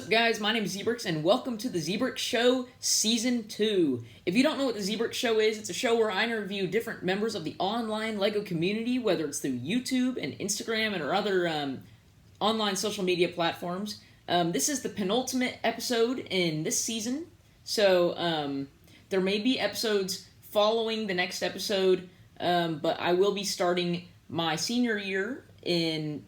up, guys? My name is Zbricks, and welcome to the Zbricks Show Season 2. If you don't know what the Zbricks Show is, it's a show where I interview different members of the online LEGO community, whether it's through YouTube and Instagram and or other online social media platforms. This is the penultimate episode in this season, so there may be episodes following the next episode, but I will be starting my senior year in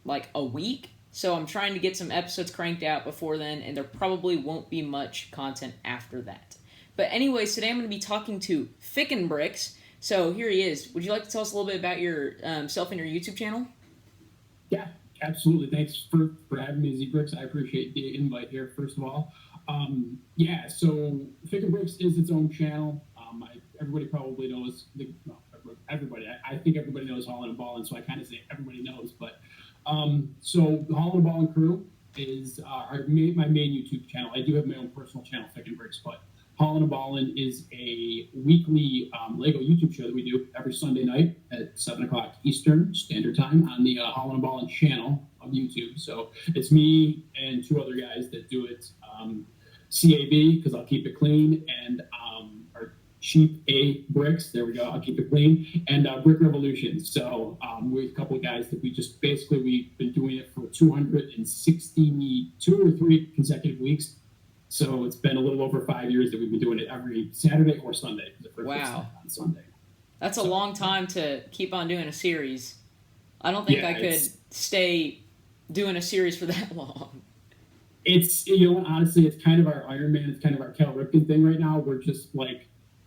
like a week. So I'm trying to get some episodes cranked out before then, and there probably won't be much content after that. But anyways, today I'm going to be talking to FikinBricks. So here he is. Would you like to tell us a little bit about yourself and your YouTube channel? Yeah, absolutely. Thanks for having me, Zbricks. I appreciate the invite here, first of all. So FikinBricks is its own channel. Everybody probably knows, I think everybody knows Holland and Ballin', so I kind of say everybody knows, but so the Holland and Ballin' crew is my main YouTube channel. I do have my own personal channel, FikinBricks, but Holland and Ballin' is a weekly LEGO YouTube show that we do every Sunday night at 7 o'clock Eastern Standard Time on the Holland and Ballin' channel of YouTube. So it's me and two other guys that do it. CAB, because I'll keep it clean, and our Cheap A Bricks, there we go, I'll keep it clean, and Brick Revolution. So we're a couple of guys that we've been doing it for 262 or 3 consecutive weeks. So it's been a little over 5 years that we've been doing it every Saturday or Sunday. Wow. On Sunday. That's a long time to keep on doing a series. I don't think I could stay doing a series for that long. It's, honestly, it's kind of our Iron Man, it's kind of our Cal Ripken thing right now. We're just like,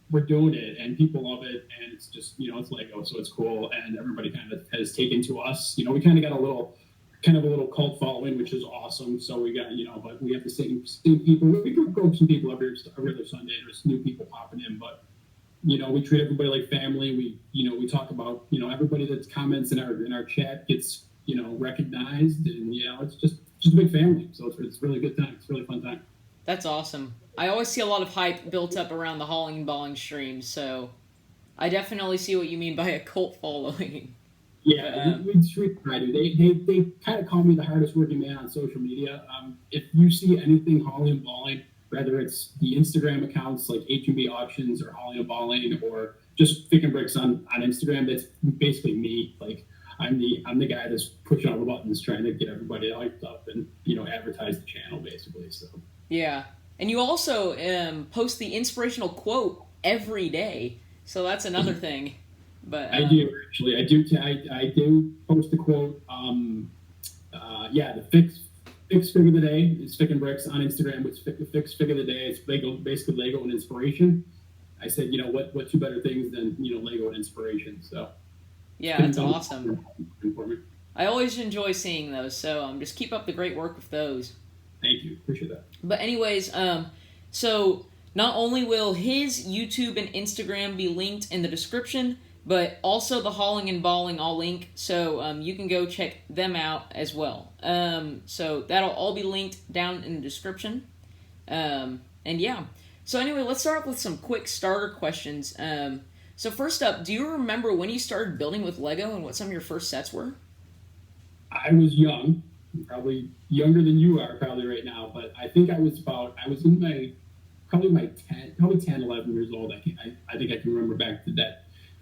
we're doing it and people love it, and it's just, it's LEGO, so it's cool, and everybody kind of has taken to us. We kind of got a little cult following, which is awesome. So we got, but we have the same people. We can grow some people every other Sunday. There's new people popping in, but we treat everybody like family. We talk about, everybody that comments in our chat gets, recognized, and it's just a big family. So it's really good time. It's a really fun time. That's awesome. I always see a lot of hype built up around the Holland and Ballin' streams, so I definitely see what you mean by a cult following. Yeah, we try to. They kind of call me the hardest working man on social media. If you see anything Holland and Ballin', whether it's the Instagram accounts like H&B Auctions or Holland and Ballin', or just FikinBricks on Instagram, that's basically me. Like I'm the guy that's pushing all the buttons, trying to get everybody hyped up and advertise the channel basically. So yeah, and you also post the inspirational quote every day, so that's another thing. But I do actually. I do post a quote. The fix fig of the day is FikinBricks on Instagram. It's fix fig of the day. It's basically Lego and inspiration. I said, what two better things than Lego and inspiration? So yeah, that's awesome. I always enjoy seeing those. So just keep up the great work with those. Thank you. Appreciate that. But anyways, so not only will his YouTube and Instagram be linked in the description, but also the Holland and Ballin' all link, so you can go check them out as well. So that'll all be linked down in the description. And yeah. So anyway, let's start off with some quick starter questions. So first up, do you remember when you started building with Lego and what some of your first sets were? I was young, probably younger than you are probably right now, but I think I was in probably 10, 11 years old. I think I can remember back to that.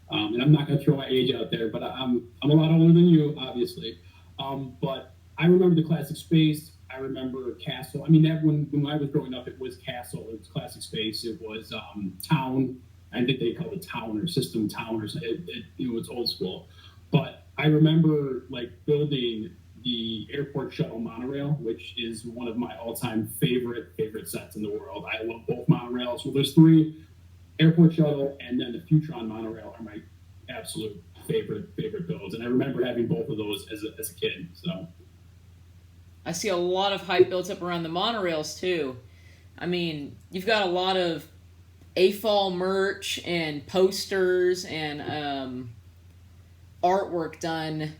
And I'm not going to throw my age out there, but I'm a lot older than you, obviously. But I remember the Classic Space. I remember Castle. I mean, when I was growing up, it was Castle. It was Classic Space. It was Town. I think they called it Town or System Town or something. It's old school. But I remember building the airport shuttle monorail, which is one of my all-time favorite sets in the world. I love both monorails. Well, there's 3. Airport shuttle and then the Futron monorail are my absolute favorite builds, and I remember having both of those as a kid. So I see a lot of hype built up around the monorails too. I mean, you've got a lot of AFOL merch and posters and artwork done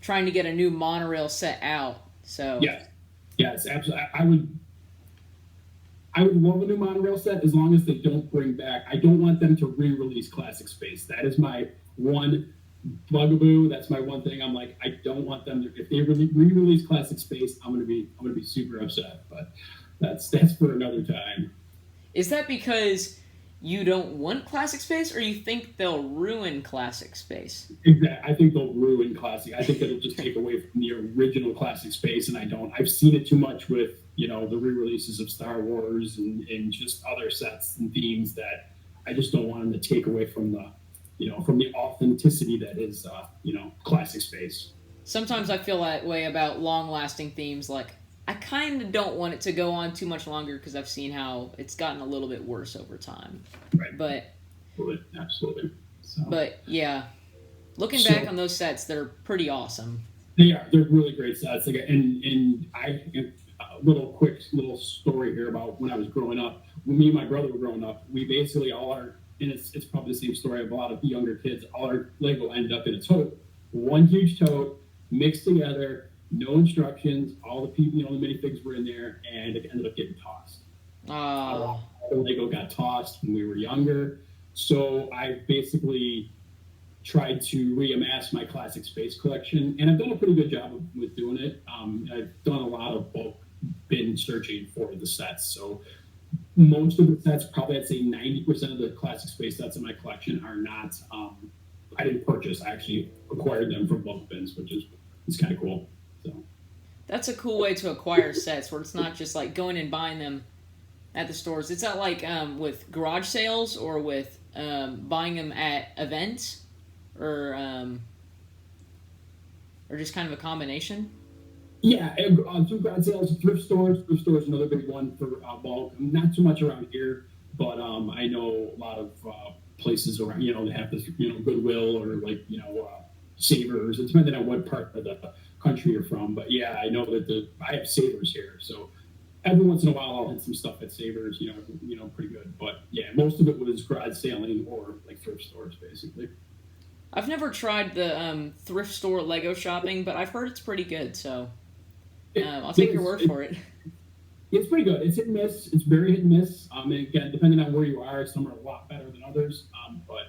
trying to get a new monorail set out. So yes, absolutely. I would love a new monorail set as long as they don't bring back. I don't want them to re-release Classic Space. That is my one bugaboo. That's my one thing. I'm like, I don't want them to. If they really re-release Classic Space, I'm gonna be super upset. But that's for another time. Is that because you don't want Classic Space, or you think they'll ruin Classic Space? Exactly. I think they'll ruin Classic. I think it'll just take away from the original Classic Space, and I don't. I've seen it too much with the re-releases of Star Wars and just other sets and themes that I just don't want them to take away from the authenticity that is Classic Space. Sometimes I feel that way about long-lasting themes. Like, I kind of don't want it to go on too much longer because I've seen how it's gotten a little bit worse over time. Right. But absolutely. So. But yeah, looking back on those sets, they're pretty awesome. They are. They're really great sets. And I a little story here about when I was growing up. When me and my brother were growing up, we basically all are, and it's probably the same story of a lot of younger kids. All our Lego ended up in a tote, one huge tote, mixed together, no instructions. All the people, the minifigs were in there, and it ended up getting tossed. All the Lego got tossed when we were younger. So I basically tried to reamass my Classic Space collection, and I've done a pretty good job with doing it. I've done a lot of bulk bin searching for the sets. So most of the sets, probably I'd say 90% of the Classic Space sets in my collection are not, I didn't purchase. I actually acquired them from bulk bins, which is kind of cool. So that's a cool way to acquire sets where it's not just like going and buying them at the stores. It's not like with garage sales or with buying them at events or just kind of a combination. Yeah, through garage sales, thrift stores. Thrift stores another big one for bulk. Not too much around here, but I know a lot of places around. They have this, Goodwill or Savers. It's depending on what part of the country you're from. But yeah, I know that I have Savers here, so every once in a while I'll hit some stuff at Savers. Pretty good. But yeah, most of it was garage selling or like thrift stores, basically. I've never tried the thrift store Lego shopping, but I've heard it's pretty good. So I'll take your word for it. It's pretty good. It's hit and miss. It's very hit and miss. And again, depending on where you are, some are a lot better than others. But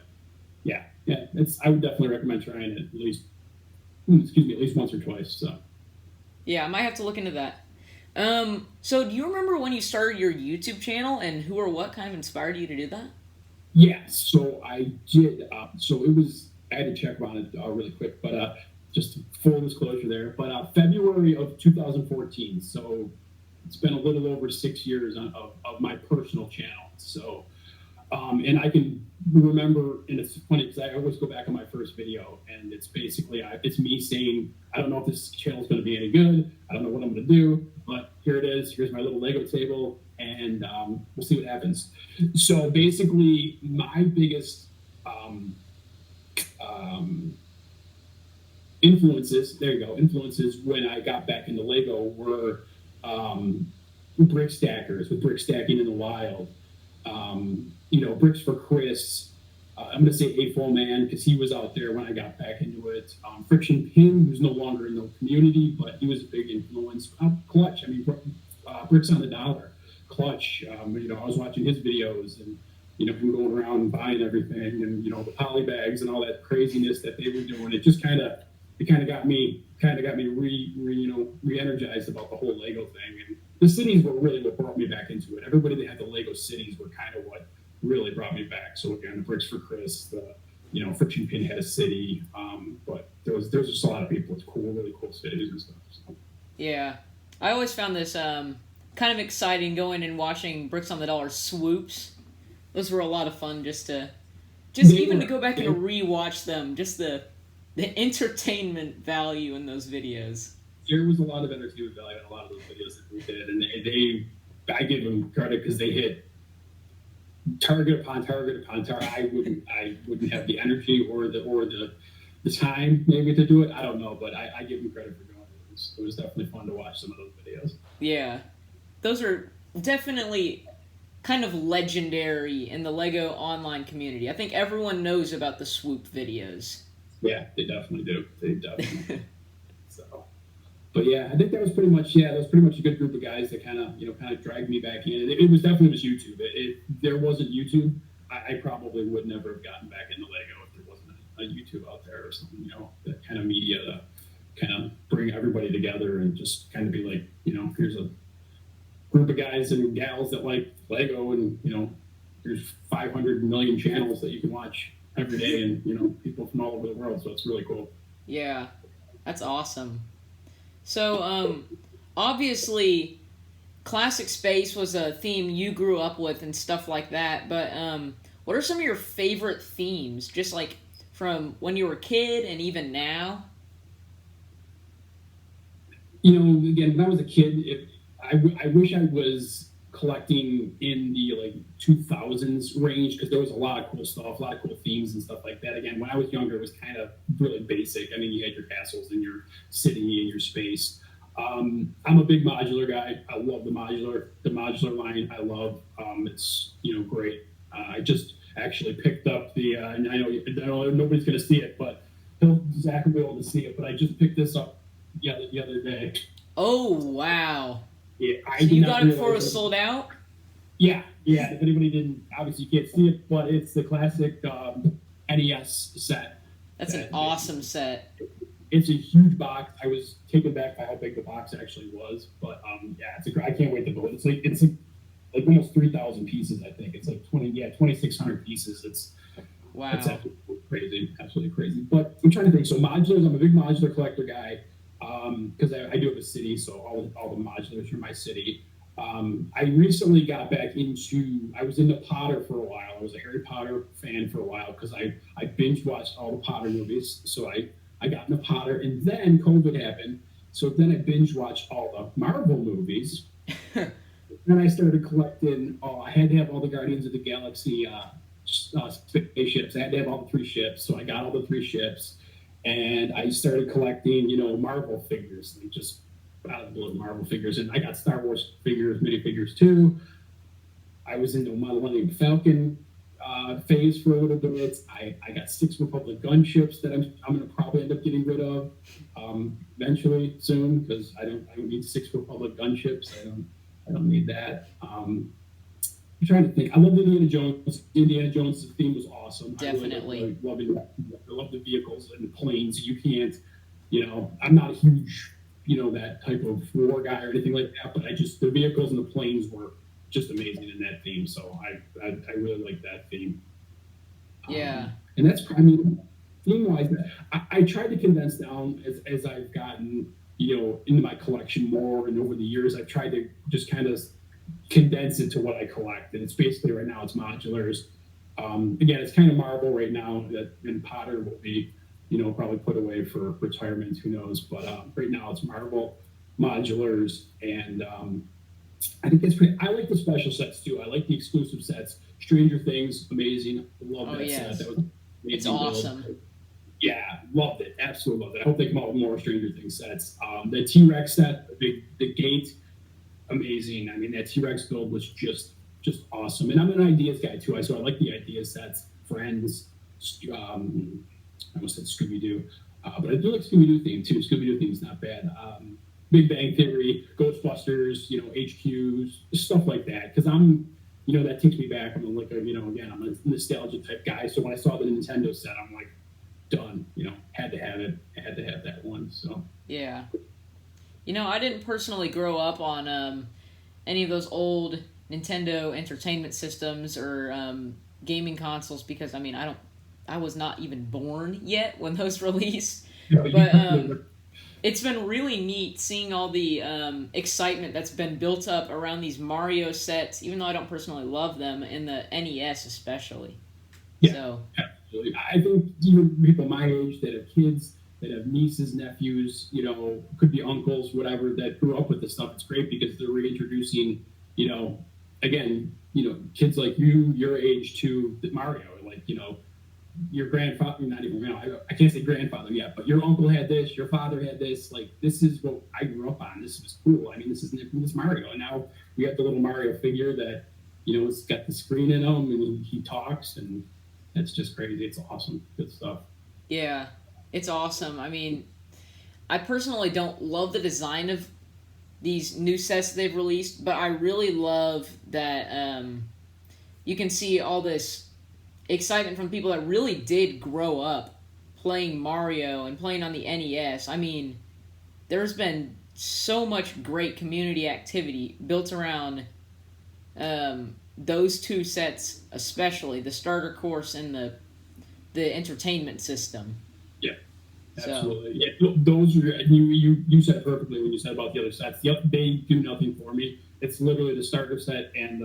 yeah, I would definitely recommend trying it at least once or twice. So yeah, I might have to look into that. So do you remember when you started your YouTube channel and who or what kind of inspired you to do that? Yeah, so I did. So it was, I had to check on it really quick, but just full disclosure there. But February of 2014, so it's been a little over 6 years of my personal channel. So, and I can remember, and it's funny because I always go back on my first video, and it's basically, it's me saying, I don't know if this channel is going to be any good. I don't know what I'm going to do, but here it is. Here's my little Lego table, and we'll see what happens. So basically, my biggest influences when I got back into Lego were brick stackers with brick stacking in the wild. Bricks for Chris. I'm going to say A-Full Man because he was out there when I got back into it. Friction Pin, who's no longer in the community, but he was a big influence. Clutch, Bricks on the Dollar. Clutch, I was watching his videos and, him going around and buying everything and, the poly bags and all that craziness that they were doing. It just kind of got me re-energized about the whole Lego thing. And the cities were really what brought me back into it. Everybody that had the Lego cities were kind of what really brought me back. So again, the Bricks for Chris, the Friction Pin had a city, but there was just a lot of people with really cool cities and stuff. So. Yeah, I always found this kind of exciting going and watching Bricks on the Dollar swoops. Those were a lot of fun to go back and rewatch them. Just the entertainment value in those videos. There was a lot of entertainment value in a lot of those videos that we did, and I give them credit because they hit target upon target upon target. I wouldn't have the energy or the time maybe to do it. I don't know, but I give them credit for doing it. It was definitely fun to watch some of those videos. Yeah, those are definitely kind of legendary in the Lego online community. I think everyone knows about the swoop videos. Yeah, they definitely do. So, but yeah, I think that was pretty much a good group of guys that kind of dragged me back in. It was definitely just YouTube. If there wasn't YouTube, I probably would never have gotten back into Lego if there wasn't YouTube out there or something, that kind of media to kind of bring everybody together and just kind of be like, here's a group of guys and gals that like Lego, and there's 500 million channels that you can watch every day, and people from all over the world. So it's really cool. Yeah, that's awesome. So obviously, classic space was a theme you grew up with and stuff like that. But what are some of your favorite themes, just like from when you were a kid and even now? Again, when I was a kid, I wish I was collecting in the 2000s range, because there was a lot of cool stuff, a lot of cool themes and stuff like that. Again, when I was younger, it was kind of really basic. I mean, you had your castles and your city and your space. I'm a big modular guy. I love the modular line. I love it's great. I just actually picked up the and I know nobody's gonna see it, but Zach will be able to see it. But I just picked this up the other day. Oh wow! Yeah, so you got it before it was sold out? Yeah. If anybody didn't, obviously you can't see it, but it's the classic NES set. That's an awesome set. It's a huge box. I was taken back by how big the box actually was, but I can't wait to go. It's like almost 3,000 pieces. I think it's like 2,600 pieces. It's absolutely crazy. But I'm trying to think. So modulars, I'm a big modular collector guy. Because I do have a city, so all the modulars are my city. I recently got back I was into Potter for a while. I was a Harry Potter fan for a while because I binge watched all the Potter movies. So I got into Potter, and then COVID happened. So then I binge watched all the Marvel movies. Then I started collecting. I had to have all the Guardians of the Galaxy spaceships. I had to have all the 3 ships, so I got all the 3 ships. And I started collecting, Marvel figures, just out of the blue Marvel figures. And I got Star Wars figures, minifigures too. I was into Millennium Falcon phase for a little bit. I got 6 Republic gunships that I'm going to probably end up getting rid of eventually soon, because I don't need 6 Republic gunships. I don't need that. I'm trying to think. I love Indiana Jones. Indiana Jones' theme was awesome. Definitely. I love the vehicles and the planes. You can't, I'm not a huge, that type of war guy or anything like that, but the vehicles and the planes were just amazing in that theme. So I really like that theme. Yeah. And that's, theme-wise, I tried to condense down as I've gotten, into my collection more, and over the years, I've tried to just kind of condense it to what I collect, and it's basically right now it's modulars. Again, it's kind of Marvel right now, and Potter will be, probably put away for retirement, who knows? But right now it's Marvel, modulars, and I think it's pretty. I like the special sets too. I like the exclusive sets. Stranger Things, amazing. Love that set. That was amazing. It's awesome. Build. Yeah, loved it. Absolutely loved it. I hope they come out with more Stranger Things sets. The T-Rex set, the gate. Amazing. I mean, that T-Rex build was just awesome. And I'm an ideas guy too. So I like the idea sets, Friends, I almost said Scooby-Doo. But I do like Scooby-Doo theme too. Scooby-Doo theme is not bad. Big Bang Theory, Ghostbusters, HQs, stuff like that. Because I'm, that takes me back. I'm again, I'm a nostalgia type guy. So when I saw the Nintendo set, I'm like, done. Had to have it. I had to have that one. So yeah. I didn't personally grow up on any of those old Nintendo Entertainment Systems or gaming consoles because, I was not even born yet when those released. But it's been really neat seeing all the excitement that's been built up around these Mario sets, even though I don't personally love them, in the NES especially. Yeah, so, absolutely. I think even people my age that have kids, that have nieces, nephews, could be uncles, whatever, that grew up with this stuff. It's great because they're reintroducing, again, kids like you, your age, to Mario. Like, your grandfather, not even, I can't say grandfather yet, but your uncle had this, your father had this. Like, this is what I grew up on. This was cool. This Mario. And now we have the little Mario figure that, it's got the screen in him and he talks, and it's just crazy. It's awesome. Good stuff. Yeah. It's awesome. I personally don't love the design of these new sets they've released, but I really love that you can see all this excitement from people that really did grow up playing Mario and playing on the NES, I mean, there's been so much great community activity built around those two sets, especially the starter course and the entertainment system. Yeah, absolutely. So, yeah, those are you said it perfectly when you said about the other sets. Yep, they do nothing for me. It's literally the starter set and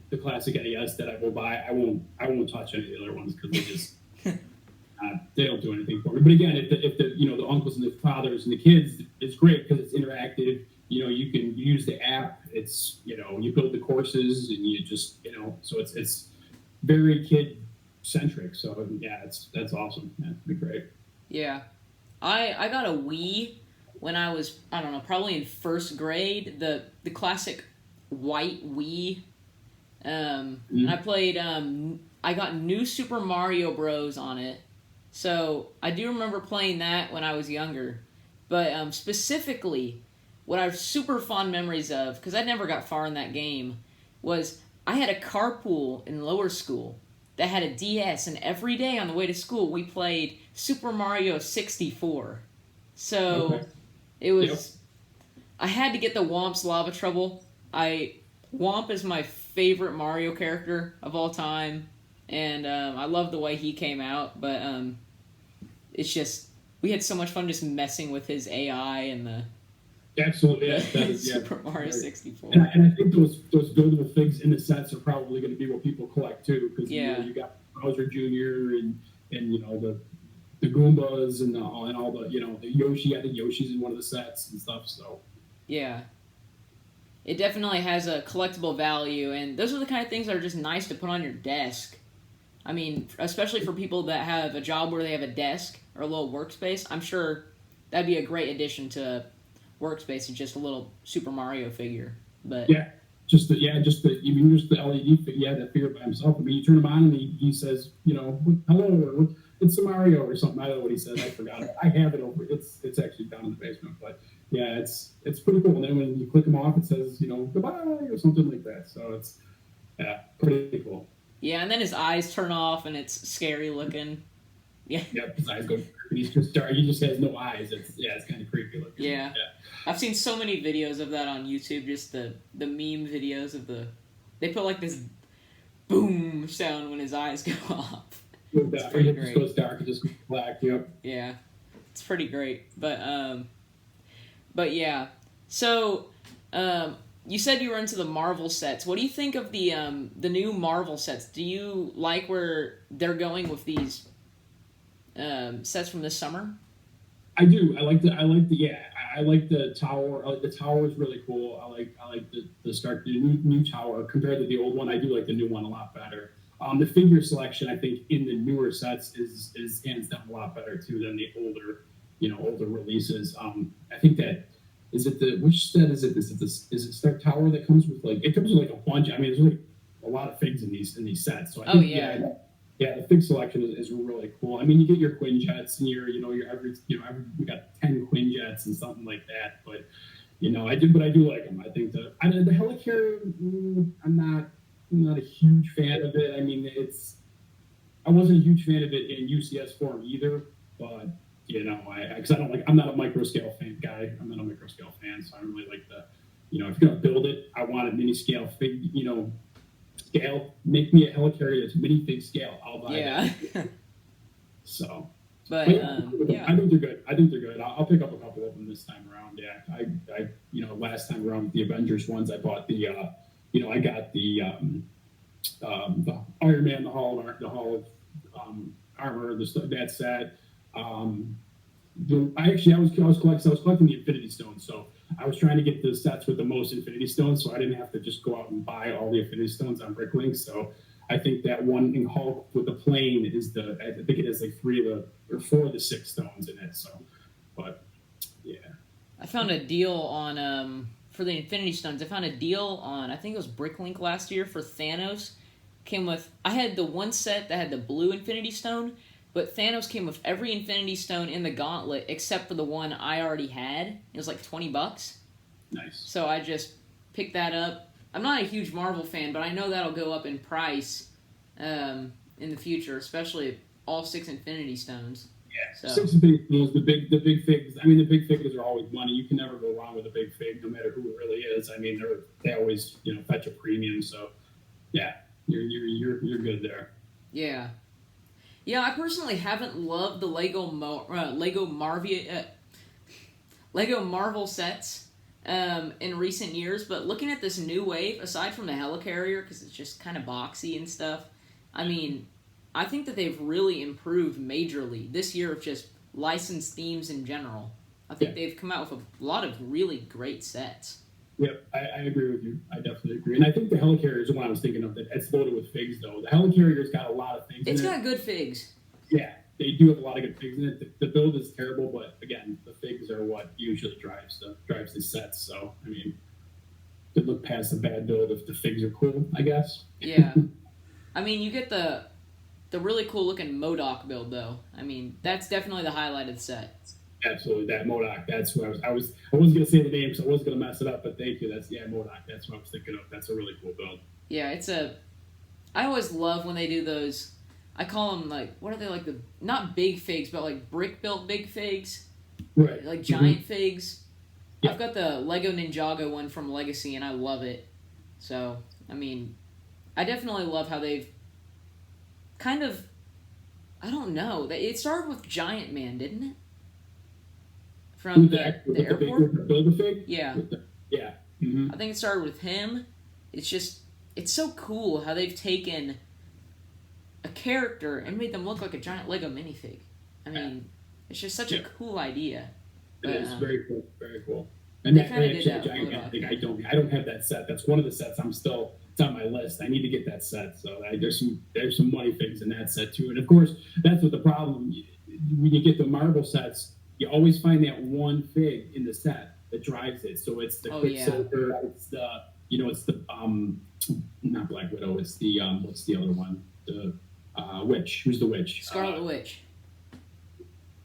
the classic NES that I will buy. I won't touch any of the other ones because they just they don't do anything for me. But again, if the uncles and the fathers and the kids, it's great because it's interactive. You can use the app. It's you build the courses and you just so it's very kid centric. So yeah, that's awesome. That'd be great. Yeah, I got a Wii when I was, I don't know, probably in first grade. The classic white Wii. And I played. I got New Super Mario Bros. On it. So I do remember playing that when I was younger. But specifically, what I have super fond memories of, because I never got far in that game, was I had a carpool in lower school that had a DS, and every day on the way to school we played Super Mario 64. So it was... Yep. I had to get the Whomp's Lava Trouble. Whomp is my favorite Mario character of all time, and I love the way he came out, but it's just... We had so much fun just messing with his AI and the... Absolutely, yeah. Super Mario 64. And I think those buildable things in the sets are probably going to be what people collect too, because you got Bowser Jr. and the Goombas and all the the Yoshi. I think Yoshi's in one of the sets and stuff. So yeah, it definitely has a collectible value, and those are the kind of things that are just nice to put on your desk. I mean, especially for people that have a job where they have a desk or a little workspace. I'm sure that'd be a great addition to workspace, is just a little Super Mario figure. But just the LED that figure by himself. I mean, you turn him on and he says, hello, or it's a Mario or something. I don't know what he says. I forgot it. I have it over. It's actually down in the basement. But yeah, it's pretty cool. And then when you click him off, it says goodbye or something like that. So it's pretty cool. Yeah, and then his eyes turn off and it's scary looking. Yeah. Yep, his eyes go. He's just dark. He just has no eyes. It's kind of creepy looking. Yeah. I've seen so many videos of that on YouTube. Just the meme videos of they put like this boom sound when his eyes go off. It's pretty great. It just goes dark. It just goes black. Yep. Yeah, it's pretty great. But yeah. So you said you were into the Marvel sets. What do you think of the new Marvel sets? Do you like where they're going with these sets from this summer? I do. I like the tower. The tower is really cool. I like the new tower compared to the old one. I do like the new one a lot better. The figure selection, I think, in the newer sets is hands down a lot better too than the older releases. I think that which set is it? Is it Stark Tower that comes with it comes with a bunch. I mean, there's really a lot of figs in these sets. So I think, the fig selection is really cool. I mean, you get your Quinjets and your we got 10 Quinjets and something like that. But I do like them. I think the Helicarrier, I'm not a huge fan of it. I mean, I wasn't a huge fan of it in UCS form either. But because I'm not a micro scale guy. I'm not a micro scale fan, so I don't really like if you're gonna build it, I want a mini scale fig. Scale, make me a Helicarrier that's minifig scale. I'll buy that. So, but I think they're good. I'll pick up a couple of them this time around. Yeah, I last time around with the Avengers ones, I bought the I got the Iron Man, the Hall of Armor, that set. I was collecting the Infinity Stones, so I was trying to get the sets with the most Infinity Stones, so I didn't have to just go out and buy all the Infinity Stones on Bricklink. So I think that one in Hulk with the plane I think it has like 4 of the 6 stones in it. So, but yeah, I found a deal on for the Infinity Stones. I found a deal on, I think it was Bricklink last year, for Thanos. I had the one set that had the blue Infinity Stone. But Thanos came with every Infinity Stone in the gauntlet except for the one I already had. It was like $20. Nice. So I just picked that up. I'm not a huge Marvel fan, but I know that'll go up in price in the future, especially all 6 Infinity Stones. Yeah, So 6 big figures, the big figs. I mean, the big figures are always money. You can never go wrong with a big fig, no matter who it really is. I mean, they always fetch a premium. So yeah, you're good there. yeah. Yeah, I personally haven't loved the Lego Marvel sets in recent years, but looking at this new wave, aside from the helicarrier, because it's just kind of boxy and stuff, I mean, I think that they've really improved majorly this year of just licensed themes in general. I think they've come out with a lot of really great sets. Yep, I agree with you. I definitely agree. And I think the helicarrier is the one I was thinking of. That it's loaded with figs, though. The helicarrier's got a lot of things. It's got good figs. Yeah, they do have a lot of good figs in it. The build is terrible, but again, the figs are what usually drives the sets. So I mean, could look past the bad build if the figs are cool, I guess. Yeah, I mean, you get the really cool looking MODOK build though. I mean, that's definitely the highlight of the set. Absolutely, that MODOK. That's what I wasn't gonna say the name, so I wasn't gonna mess it up. But thank you. That's MODOK. That's what I was thinking of. That's a really cool build. Yeah, I always love when they do those. I call them what are they like not big figs, but like brick built big figs, right? Like giant figs. Yeah. I've got the Lego Ninjago one from Legacy, and I love it. So I mean, I definitely love how they've kind of. I don't know. It started with Giant Man, didn't it? From the airport? The Build-A-Fig? Yeah. Yeah. Mm-hmm. I think it started with him. It's so cool how they've taken a character and made them look like a giant Lego minifig. I mean, it's just such a cool idea. It is very cool. Very cool. And that giant man thing, I don't have that set. That's one of the sets it's on my list. I need to get that set. So there's some money figs in that set too. And of course, that's what the problem when you get the Marvel sets. You always find that one fig in the set that drives it. So it's the Quicksilver. Yeah. It's the not Black Widow. It's the what's the other one? The Witch. Who's the Witch? Scarlet Witch.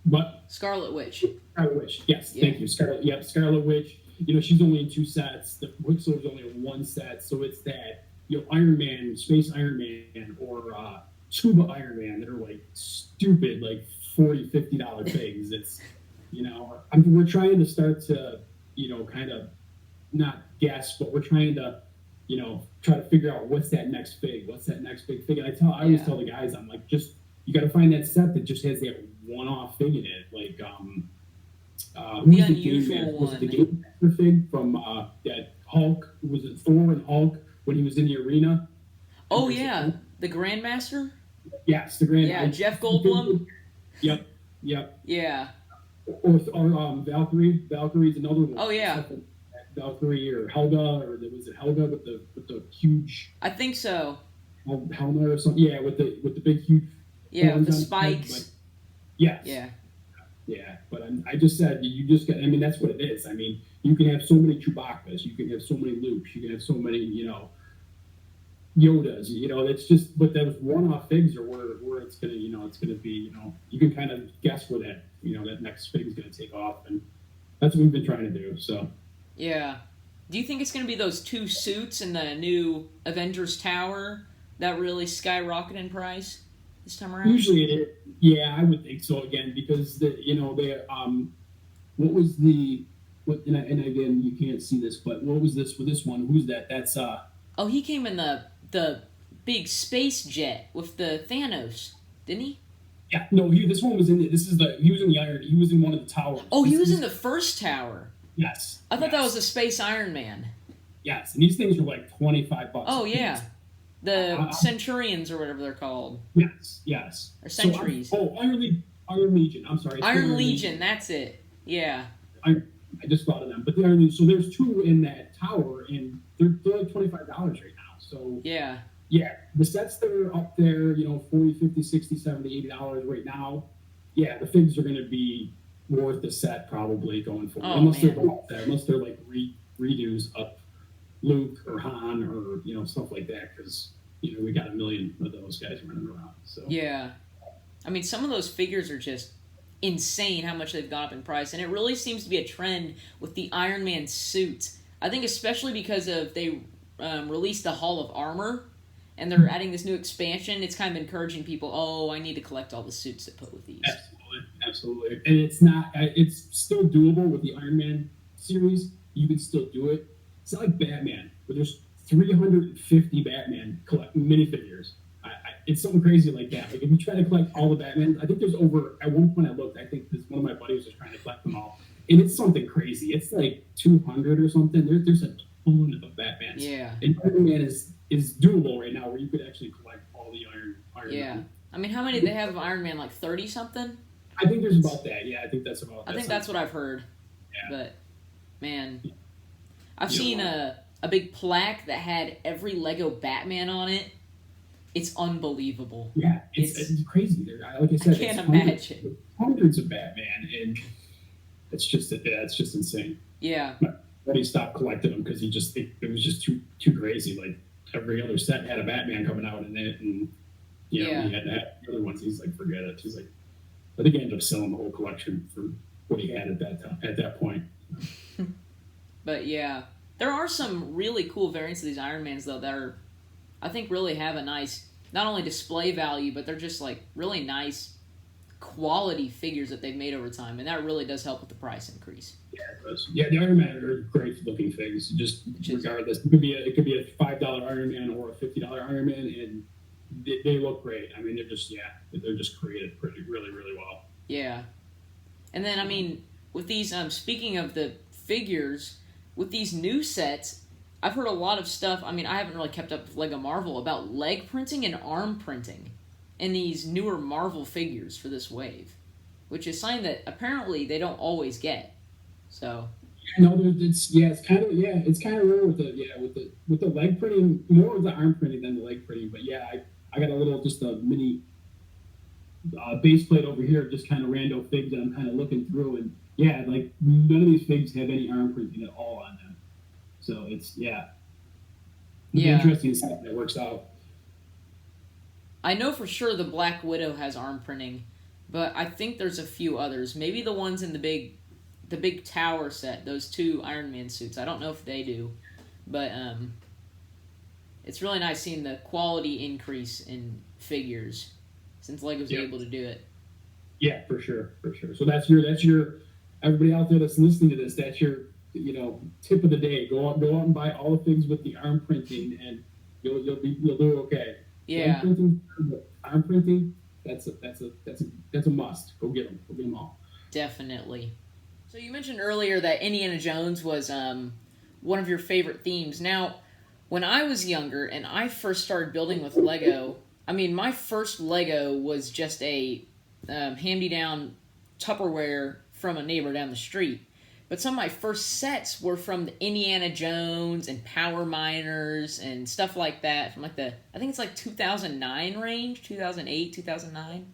What? Scarlet Witch. Scarlet Witch. Yes, thank you. Scarlet Witch. She's only in 2 sets. The Quicksilver's only in 1 set. So it's that Iron Man, Space Iron Man, or Scuba Iron Man that are like stupid, like $40-$50 figs. It's we're trying to start to, kind of not guess, but we're trying to, try to figure out what's that next fig, what's that next big fig. And I always tell the guys, I'm like, you got to find that set that just has that one-off fig in it, like the unusual one. Was it the Game Master fig from that Hulk? Was it Thor and Hulk when he was in the arena? Oh yeah, the Grandmaster. Yes, the Grandmaster. Yeah, Jeff Goldblum. Yep. Yeah. Or Valkyrie. Valkyrie's another one. Oh yeah. Valkyrie or Helga, or was it Helga with the huge? I think so. Helmet or something. Yeah, with the big huge. Yeah, with the spikes. Yes. Yeah. Yeah, but I just said you just got. I mean, that's what it is. I mean, you can have so many Chewbacca's, you can have so many Lukes, you can have so many, Yodas. It's just. But those one-off figs are where it's gonna, it's gonna be. You can kind of guess where that next fig is gonna take off, and that's what we've been trying to do. So. Yeah. Do you think it's gonna be those 2 suits in the new Avengers Tower that really skyrocket in price this time around? Usually it is. Yeah, I would think so again, because what was the and again you can't see this, but what was this with this one? Who's that? That's Oh, he came in the big space jet with the Thanos, didn't he? Yeah, no, this one was in he was in the Iron, he was in one of the towers. Oh, he was in the first tower. Yes. I thought that was a Space Iron Man. Yes, and these things are like $25. Oh yeah. The Centurions or whatever they're called. Yes. Or Centuries. Iron Legion. I'm sorry. Iron Legion, that's it. Yeah. I just thought of them. But the Iron Legion, so there's 2 in that tower, and they're like $25 right now. So yeah. Yeah, the sets that are up there, $40, $50, $60, $70, $80 right now, yeah, the figs are going to be worth the set probably going forward. Unless they're like redos up Luke or Han or stuff like that, because we got a million of those guys running around. So yeah, I mean some of those figures are just insane how much they've gone up in price, and it really seems to be a trend with the Iron Man suit. I think especially because they released the Hall of Armor, and they're adding this new expansion. It's kind of encouraging people. Oh, I need to collect all the suits that put with these. absolutely. And it's not. It's still doable with the Iron Man series. You can still do it. It's not like Batman, where there's 350 Batman minifigures. It's something crazy like that. Like if you try to collect all the Batman, I think there's over. At one point, I looked. I think one of my buddies was trying to collect them all, and it's something crazy. It's like 200 or something. There's a ton of Batmans. Yeah. And Iron Man is doable right now, where you could actually collect all the Iron Yeah. Man. I mean, how many do they have of Iron Man? Like 30 something? I think there's about that. Yeah, I think that's about. I think that's what I've heard. Yeah. But man, I've seen a big plaque that had every Lego Batman on it. It's unbelievable. Yeah, it's crazy. Like I said, I can't imagine. Hundreds of Batman, and it's just insane. Yeah. But he stopped collecting them because it was just too crazy. Like every other set had a Batman coming out in it, and he had to have the other ones. He's like, forget it. He's like, I think he ended up selling the whole collection for what he had at that point. But yeah, there are some really cool variants of these Iron Mans though that are, I think, really have a nice, not only display value, but they're just like really nice quality figures that they've made over time, and that really does help with the price increase. Yeah, it does. Yeah, the Iron Man are great looking things. Just regardless, it could be a $5 Iron Man or a $50 Iron Man, and they look great. I mean, they're just created really well. Yeah, and then I mean, with these speaking of the figures, with these new sets, I've heard a lot of stuff. I mean, I haven't really kept up with Lego Marvel about leg printing and arm printing in these newer Marvel figures for this wave, which is something that apparently they don't always get. So. No, it's kind of rare with the leg printing, more of the arm printing than the leg printing. But yeah, I got just a mini base plate over here, just kind of rando figs that I'm kind of looking through, and yeah, like none of these figs have any arm printing at all on them. So it's interesting to see how that works out. I know for sure the Black Widow has arm printing, but I think there's a few others. Maybe the ones in the big tower set, those two Iron Man suits. I don't know if they do, but it's really nice seeing the quality increase in figures since Lego's able to do it. Yeah, for sure. So that's your everybody out there that's listening to this. That's your tip of the day. Go out and buy all the things with the arm printing, and you'll do okay. Yeah. Arm printing. That's a must. Go get them all. Definitely. So you mentioned earlier that Indiana Jones was one of your favorite themes. Now, when I was younger and I first started building with Lego, I mean, my first Lego was just a hand-me-down Tupperware from a neighbor down the street. But some of my first sets were from the Indiana Jones and Power Miners and stuff like that. From I think it's like 2009 range, 2008, 2009,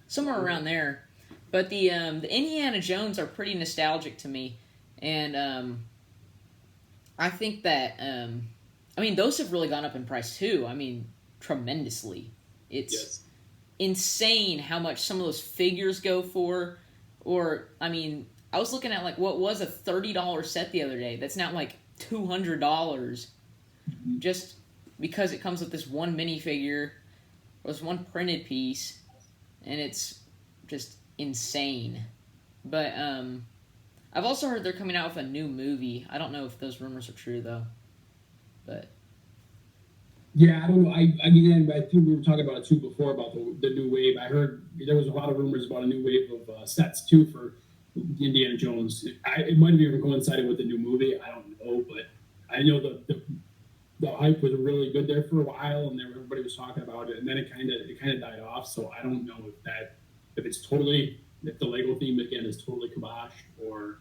somewhere around there. But the Indiana Jones are pretty nostalgic to me, and I think that I mean those have really gone up in price too. I mean tremendously. It's insane how much some of those figures go for. Or I mean, I was looking at like what was a $30 set the other day. That's now like $200, just because it comes with this one minifigure or this one printed piece, and it's just insane. But I've also heard they're coming out with a new movie. I don't know if those rumors are true though. But yeah, I don't know. I think we were talking about it too before about the new wave. I heard there was a lot of rumors about a new wave of sets too for Indiana Jones. It might have even coincided with the new movie. I don't know, but I know the hype was really good there for a while, and everybody was talking about it, and then it kind of died off. So I don't know if the Lego theme again is totally kibosh or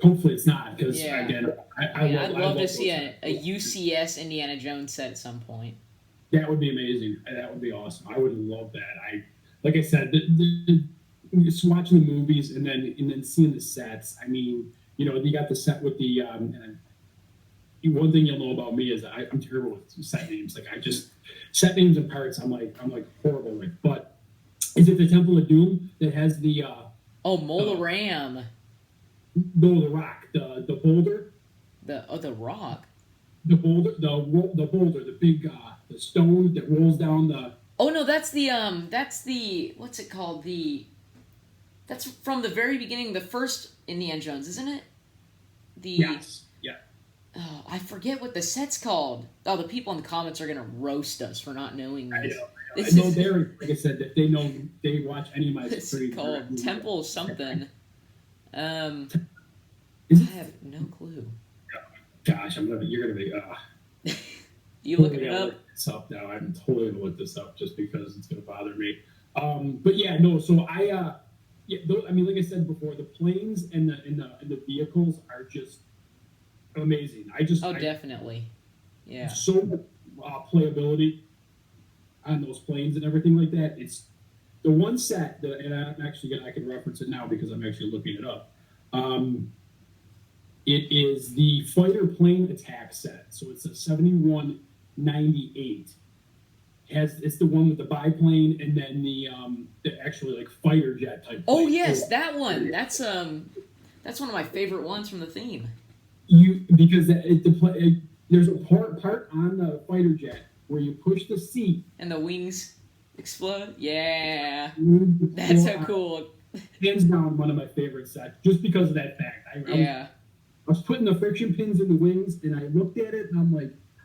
hopefully it's not, because again, I'd love to see a UCS Indiana Jones set at some point. That would be amazing. That would be awesome. I would love that. Like I said, just watching the movies and then seeing the sets. I mean, you got the set with the. One thing you'll know about me is I'm terrible with set names. Like set names and parts. I'm like horrible with. But is it the Temple of Doom that has the? Mola Ram. No, the rock, the boulder. The rock. The boulder, the boulder, the big the stone that rolls down the. Oh no, that's the what's it called? That's from the very beginning, the first Indiana Jones, isn't it? The Yes. Yeah. Oh, I forget what the set's called. Oh, the people in the comments are gonna roast us for not knowing I this. know. I This know is they're, like I said, if they know, they watch any of my it's streams. called Temple something. Um, Is I it? have no clue. Gosh, you're gonna be. You looking it up? Look this up now. I'm totally gonna look this up just because it's gonna bother me. But yeah, no. So yeah. I mean, like I said before, the planes and the vehicles are just amazing. Definitely. Yeah. So much playability on those planes and everything like that. It's the one set that, and I can reference it now because I'm actually looking it up. It is the fighter plane attack set. So it's a 7198. It's the one with the biplane and then the actually like fighter jet type. Oh yes, that one. That's one of my favorite ones from the theme. Because there's a part on the fighter jet where you push the seat and the wings explode. Yeah, that's so cool. Hands down, one of my favorite sets, just because of that fact. I was putting the friction pins in the wings, and I looked at it, and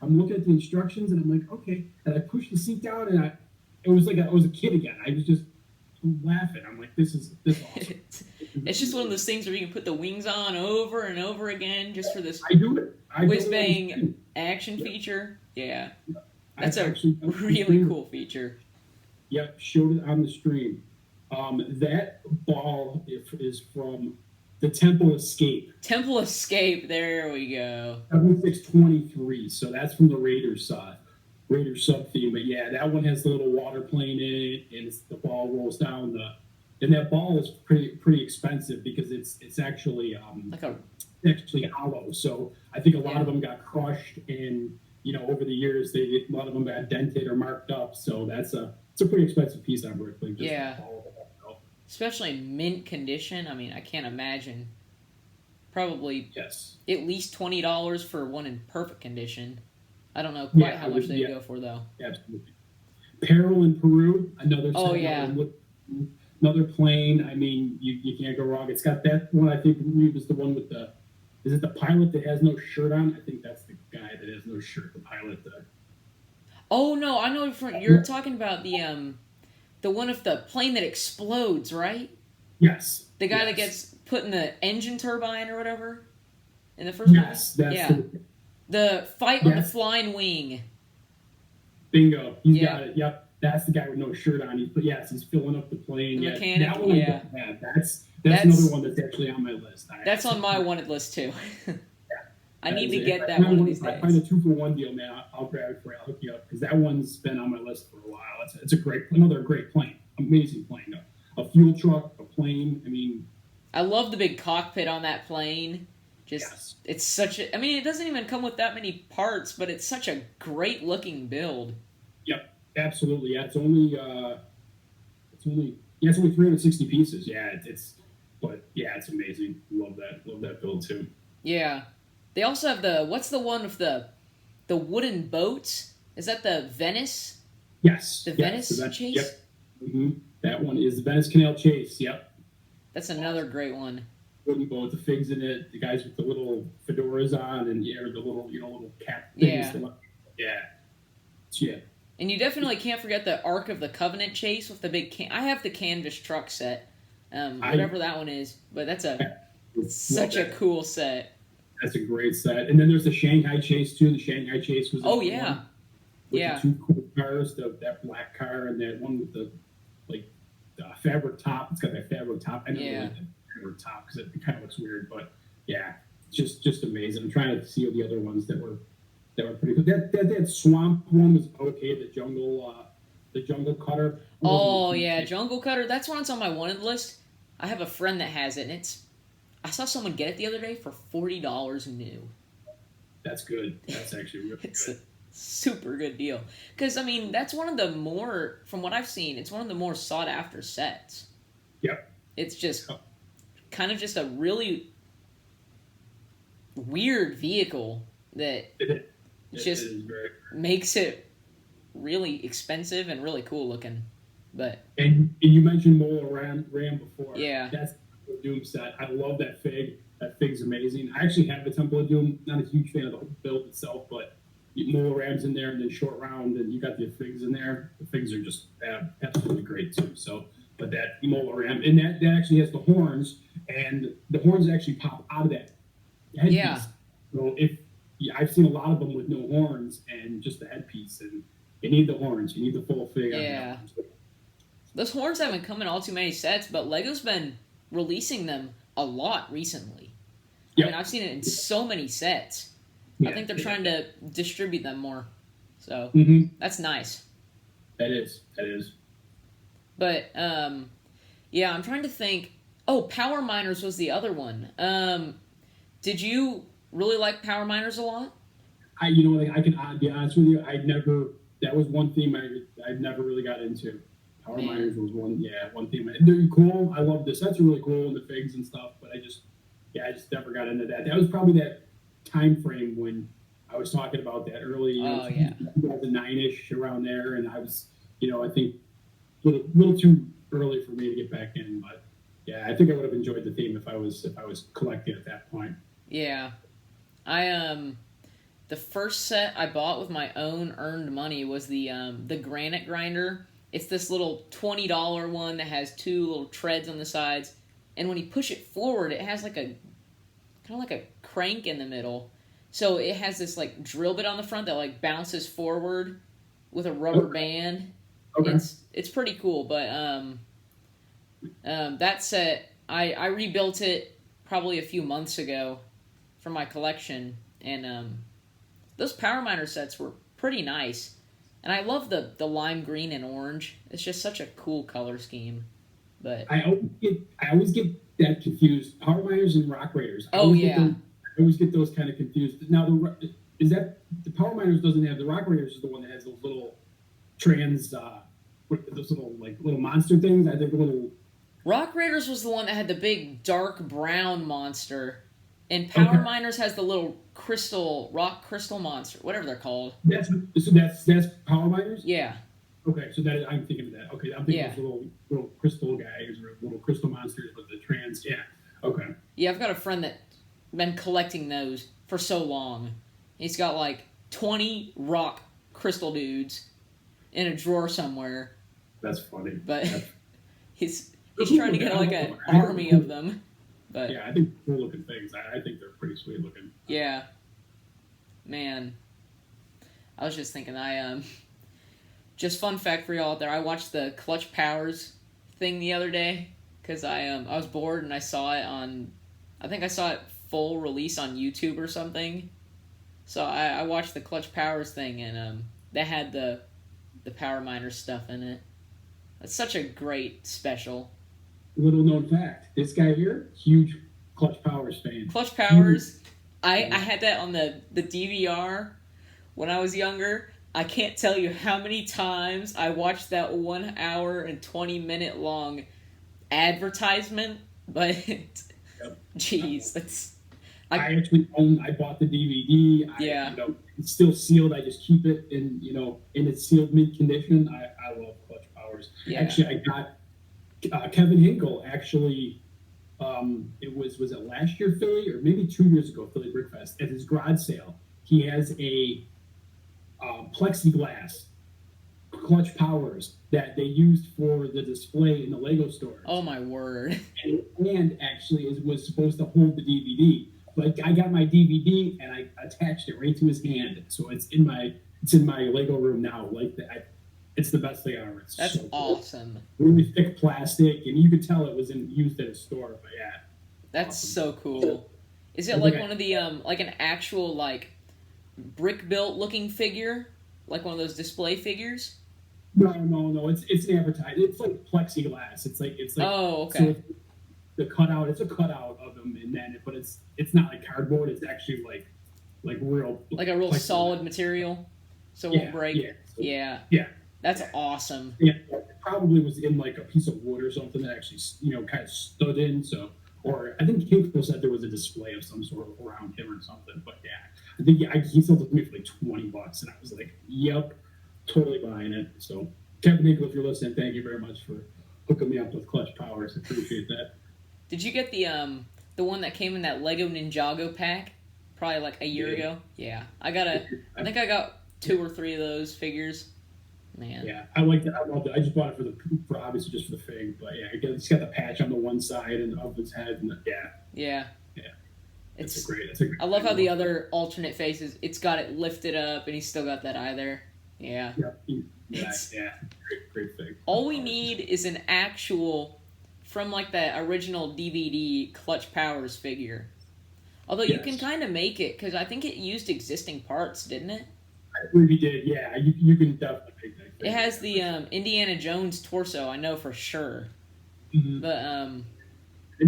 I'm looking at the instructions, and I'm like, okay. And I pushed the seat down, and it was like I was a kid again. I was just laughing. I'm like, this is awesome. It's just one of those things where you can put the wings on over and over again just for this whiz-bang action feature. Yeah. That's a really cool feature. Yep, showed it on the stream. That ball is from the Temple Escape. Temple Escape, there we go. 7623, so that's from the Raiders sub theme. But yeah, that one has the little water plane in it, and the ball rolls down and that ball is pretty expensive because it's actually actually hollow. So I think a lot of them got crushed, and over the years a lot of them got dented or marked up. So it's a pretty expensive piece on Brooklyn. Especially in mint condition. I mean, I can't imagine. Probably at least $20 for one in perfect condition. I don't know quite how much they go for though. Absolutely. Peril in Peru, another. Oh yeah. Another plane. I mean, you can't go wrong. It's got that one. I think was the one with the. Is it the pilot that has no shirt on? I think that's the guy that has no shirt. The pilot. Oh no, I know you're talking about the one of the plane that explodes, right? Yes. The guy that gets put in the engine turbine or whatever in the first movie? The fight on the flying wing. Bingo. He's got it. Yep. That's the guy with no shirt on. He's filling up the plane. The mechanic, that one that's another one that's actually on my list. That's on my wanted list too. I need to get that one of these days. I find a 2-for-1 deal, man. I'll grab it for you. I'll hook you up because that one's been on my list for a while. It's another great plane, amazing plane. A fuel truck, a plane. I mean, I love the big cockpit on that plane. It's such a. I mean, it doesn't even come with that many parts, but it's such a great looking build. Yep, absolutely. Yeah, it's only 360 pieces. Yeah, it's amazing. Love that build too. Yeah. They also have what's the one with the wooden boats? Is that the Venice? Yes. The Venice Chase? Yep. Mm-hmm. That one is the Venice Canal Chase. Yep. That's another great one. Wooden boat, the figs in it, the guys with the little fedoras on, and the little cap things. Yeah. And you definitely can't forget the Ark of the Covenant Chase with the big I have the canvas truck set, whatever that one is, but that's such a cool set. That's a great set. And then there's the Shanghai Chase too. The Shanghai Chase was one with the two cool cars, that black car and that one with the fabric top. It's got that fabric top. I never like the fabric top because it kind of looks weird, but yeah, just amazing. I'm trying to see the other ones that were pretty good. That swamp one was okay. The jungle cutter. Oh yeah, jungle cutter. That's one that's on my wanted list. I have a friend that has it, and I saw someone get it the other day for $40 new. That's good. That's actually really it's good. A super good deal. Because, I mean, that's one of the more, from what I've seen, it's one of the more sought-after sets. Yep. It's just kind of just a really weird vehicle that makes it really expensive and really cool looking. But and you mentioned Mola Ram before. Yeah. That's the Doom set. I love that fig. That fig's amazing. I actually have the Temple of Doom. Not a huge fan of the build itself, but Mola Ram's in there, and then Short Round, and you got the figs in there. The figs are just absolutely great too. So, but that Mola Ram, and that actually has the horns, and the horns actually pop out of that headpiece. Yeah. So I've seen a lot of them with no horns and just the headpiece, and you need the horns. You need the full fig. Yeah. Those horns haven't come in all too many sets, but LEGO's been releasing them a lot recently. Yep. I mean, I've seen it in so many sets. Yeah, I think they're trying to distribute them more. So, that's nice. That is. But, yeah, I'm trying to think. Oh, Power Miners was the other one. Did you really like Power Miners a lot? I can be honest with you. That was one theme I never really got into. Power Miners was one theme. They're cool. I love the sets are really cool and the figs and stuff, but I just never got into that. That was probably that time frame when I was talking about that early, 2009-ish, around there, and I was, I think a little too early for me to get back in, but yeah, I think I would have enjoyed the theme if I was collecting at that point. Yeah. The first set I bought with my own earned money was the Granite Grinder. It's this little $20 one that has two little treads on the sides, and when you push it forward, it has kind of like a crank in the middle. So it has this like drill bit on the front that like bounces forward with a rubber band. Okay. It's pretty cool, but that set I rebuilt it probably a few months ago for my collection, and those Power Miner sets were pretty nice. And I love the lime green and orange. It's just such a cool color scheme. But I always get that confused. Power Miners and Rock Raiders. I always get those kind of confused. Now, the Power Miners doesn't have the Rock Raiders is the one that has those little those little monster things. I think little. Rock Raiders was the one that had the big dark brown monster, and Power Miners has the little rock crystal monster, whatever they're called. That's Power Miners? Yeah. Okay, so I'm thinking of that. Okay, I'm thinking of little crystal guys or little crystal monsters with the trans. Yeah. Okay. Yeah, I've got a friend that's been collecting those for so long. He's got like 20 rock crystal dudes in a drawer somewhere. That's funny. But he's trying to get like an army of them. But yeah, I think cool looking things. I think they're pretty sweet looking. Yeah. Man. I was just thinking, just fun fact for y'all out there, I watched the Clutch Powers thing the other day because I was bored and I saw it full release on YouTube or something. So I watched the Clutch Powers thing, and that had the Power Miner stuff in it. That's such a great special. Little known fact, this guy here, huge Clutch Powers fan. Clutch Powers, I had that on the DVR when I was younger. I can't tell you how many times I watched that 1 hour and 20-minute long advertisement, but jeez, that's... I bought the DVD. It's still sealed. I just keep it in its sealed mint condition. I love Clutch Powers. Yeah. Actually, I got Kevin Hinkle. Actually, was it last year Philly or maybe 2 years ago Philly Brickfest at his garage sale. He has a plexiglass Clutch Powers that they used for the display in the Lego store. Oh my word! And actually, was supposed to hold the DVD. But I got my DVD and I attached it right to his hand, so it's in my Lego room now. Like that, it's the best thing ever. That's so awesome. Cool. Really thick plastic, and you could tell it was used at a store. But yeah, that's awesome. So cool. Is it like one of the like an actual like brick built looking figure, like one of those display figures? No. It's an advertised. It's like plexiglass. It's like. Oh, okay. So the cutout. It's a cutout of them, but it's not like cardboard. It's actually like real. Like a real solid material, so it won't break. Yeah. That's awesome. Yeah, it probably was in like a piece of wood or something that actually kind of stood in. So, or I think Hinkle said there was a display of some sort around him or something. But yeah, I think he sold it to me for like $20, and I was like, "Yep, totally buying it. So, Kevin Hinkle, if you're listening, thank you very much for hooking me up with Clutch Powers. I appreciate that. Did you get the one that came in that Lego Ninjago pack? Probably like a year ago. Yeah, I think I got 2 or 3 of those figures. Man. Yeah, I like that. I love it. I just bought it for obviously just for the fig, but yeah, it's got the patch on the one side and of his head, and yeah. It's a great. I love how the other alternate faces. It's got it lifted up, and he's still got that eye there. Yeah. Great fig. All we need is an actual, from like the original DVD Clutch Powers figure. Although you can kind of make it, because I think it used existing parts, didn't it? I believe you did. Yeah, you can definitely make that. It has the Indiana Jones torso, I know for sure. Mm-hmm. But and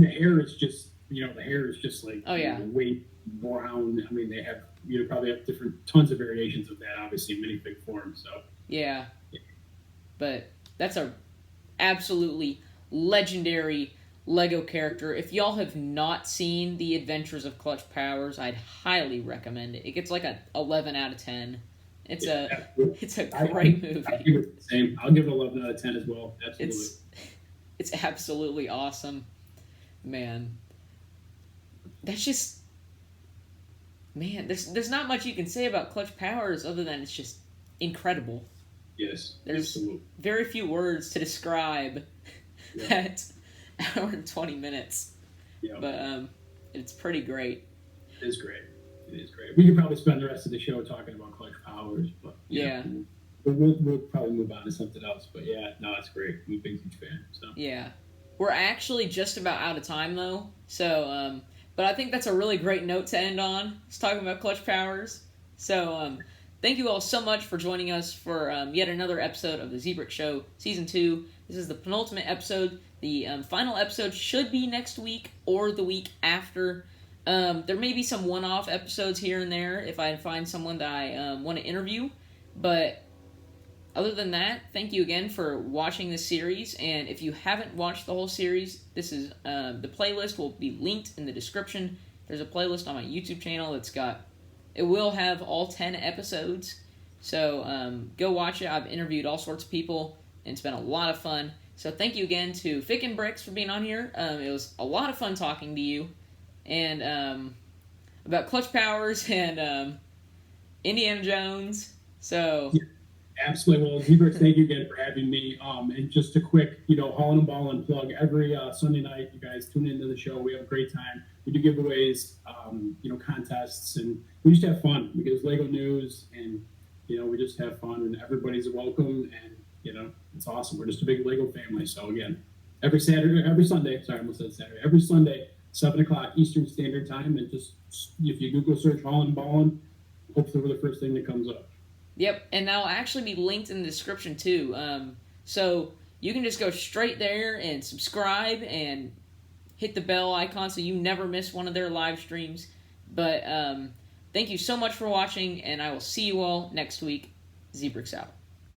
the hair is just like weight brown. I mean, they have probably have tons of variations of that, obviously in minifig form. So yeah. But that's a absolutely legendary Lego character. If y'all have not seen The Adventures of Clutch Powers, I'd highly recommend it. It gets like a 11 out of 10. It's a great movie. I'll give it the same. I'll give it 11 out of 10 as well. Absolutely. It's absolutely awesome. Man. That's just... Man, there's not much you can say about Clutch Powers other than it's just incredible. Yes, there's absolutely. Very few words to describe that hour and 20 minutes. Yeah. But it's pretty great. It is great. We could probably spend the rest of the show talking about Clutch Powers, but we'll probably move on to something else. But it's great. I'm a big huge fan. So we're actually just about out of time though. So but I think that's a really great note to end on. It's talking about Clutch Powers. So thank you all so much for joining us for yet another episode of the Zbricks Show Season 2. This is the penultimate episode. The final episode should be next week or the week after. There may be some one-off episodes here and there if I find someone that I want to interview. But other than that, thank you again for watching this series. And if you haven't watched the whole series, this is the playlist will be linked in the description. There's a playlist on my YouTube channel it will have all 10 episodes. So go watch it. I've interviewed all sorts of people, and it's been a lot of fun. So thank you again to FikinBricks for being on here. It was a lot of fun talking to you. And about Clutch Powers and Indiana Jones. So absolutely. Well, Zbricks, thank you again for having me. And just a quick, Hauling and Ballin' plug. Every Sunday night, you guys tune into the show. We have a great time. We do giveaways, contests, and we just have fun. We get Lego news, and we just have fun, and everybody's welcome. And it's awesome. We're just a big Lego family. So again, every Sunday, I almost said Saturday. Every Sunday, 7 o'clock Eastern Standard Time, and just if you Google search Hauling and Ballin', hopefully we're the first thing that comes up. Yep, and that'll actually be linked in the description too. So you can just go straight there and subscribe and hit the bell icon so you never miss one of their live streams. But thank you so much for watching, and I will see you all next week. Zbricks out.